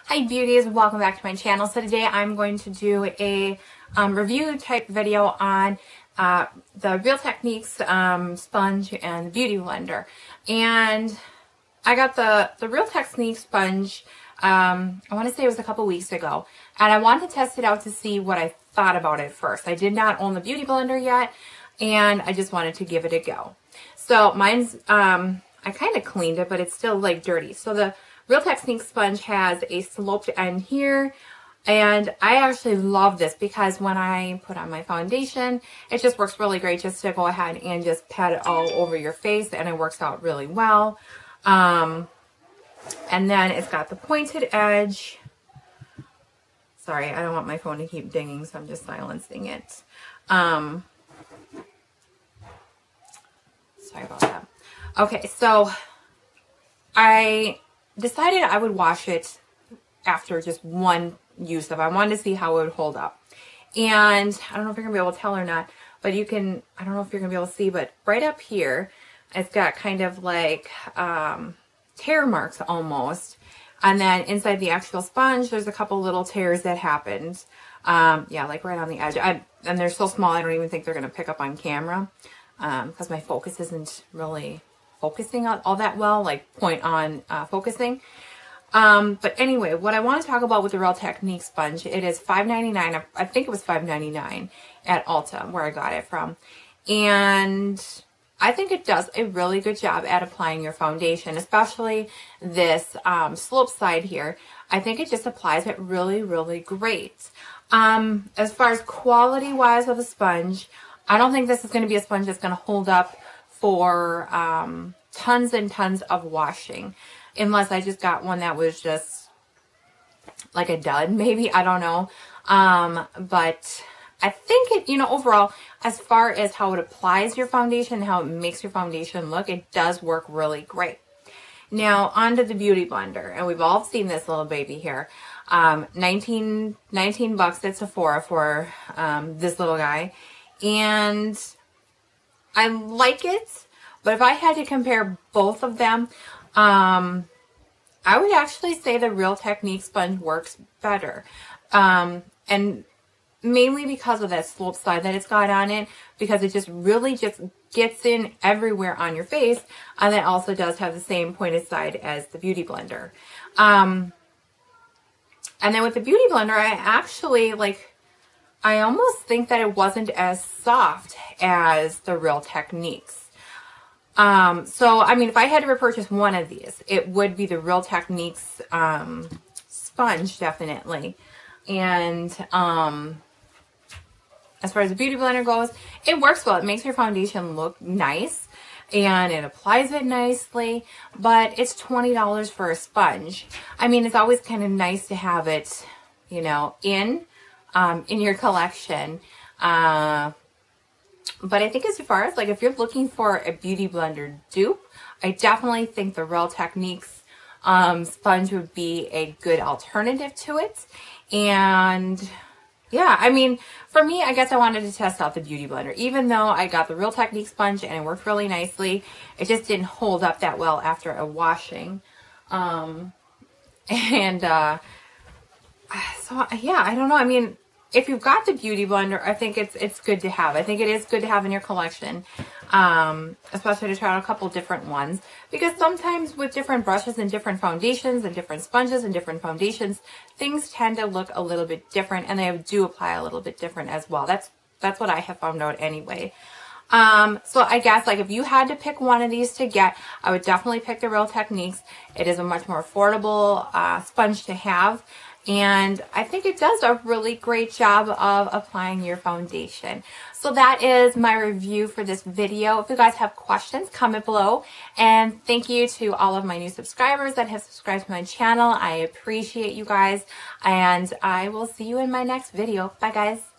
Hi beauties, welcome back to my channel. So today I'm going to do a review type video on the Real Techniques sponge and beauty blender. And I got the Real Techniques sponge, I want to say it was a couple weeks ago. And I wanted to test it out to see what I thought about it first. I did not own the beauty blender yet, and I just wanted to give it a go. So mine's, I kind of cleaned it, but it's still like dirty. So the Real Techniques sponge has a sloped end here, and I actually love this because when I put on my foundation, it just works really great just to go ahead and just pat it all over your face, and it works out really well. And then it's got the pointed edge. Sorry, I don't want my phone to keep dinging, so I'm just silencing it. Sorry about that. Okay, so I decided I would wash it after just one use of it. I wanted to see how it would hold up. And I don't know if you're going to be able to tell or not, but you can, I don't know if you're going to be able to see, but right up here, it's got kind of like tear marks almost. And then inside the actual sponge, there's a couple little tears that happened. Yeah, like right on the edge. And they're so small, I don't even think they're going to pick up on camera because my focus isn't really focusing all that well, like point on focusing. But anyway, what I want to talk about with the Real Techniques sponge, it is $5.99. I think it was $5.99 at Ulta where I got it from. And I think it does a really good job at applying your foundation, especially this slope side here. I think it just applies it really, really great. As far as quality wise of the sponge, I don't think this is going to be a sponge that's going to hold up for tons and tons of washing, unless I just got one that was just like a dud, maybe, I don't know. But I think it, you know, overall, as far as how it applies your foundation, how it makes your foundation look, it does work really great. Now, onto the beauty blender, and we've all seen this little baby here. 19 bucks at Sephora for this little guy, and I like it, but if I had to compare both of them, I would actually say the Real Techniques sponge works better. And mainly because of that slope side that it's got on it, because it just really just gets in everywhere on your face, and it also does have the same pointed side as the beauty blender. And then with the beauty blender, I actually I almost think that it wasn't as soft as the Real Techniques. So, I mean, if I had to repurchase one of these, it would be the Real Techniques sponge, definitely. And as far as the beauty blender goes, it works well. It makes your foundation look nice, and it applies it nicely, but it's $20 for a sponge. I mean, it's always kind of nice to have it, you know, in your collection. But I think as far as, like, if you're looking for a beauty blender dupe, I definitely think the Real Techniques sponge would be a good alternative to it. And yeah, I mean, for me, I guess I wanted to test out the beauty blender. Even though I got the Real Techniques sponge and it worked really nicely, it just didn't hold up that well after a washing. So yeah, I don't know. I mean, if you've got the beauty blender, I think it's good to have. I think it is good to have in your collection, especially to try out a couple different ones. Because sometimes with different brushes and different foundations and different sponges and different foundations, things tend to look a little bit different, and they do apply a little bit different as well. That's what I have found out anyway. So I guess, like, if you had to pick one of these to get, I would definitely pick the Real Techniques. It is a much more affordable sponge to have. And I think it does a really great job of applying your foundation. So that is my review for this video. If you guys have questions, comment below. And thank you to all of my new subscribers that have subscribed to my channel. I appreciate you guys. And I will see you in my next video. Bye, guys.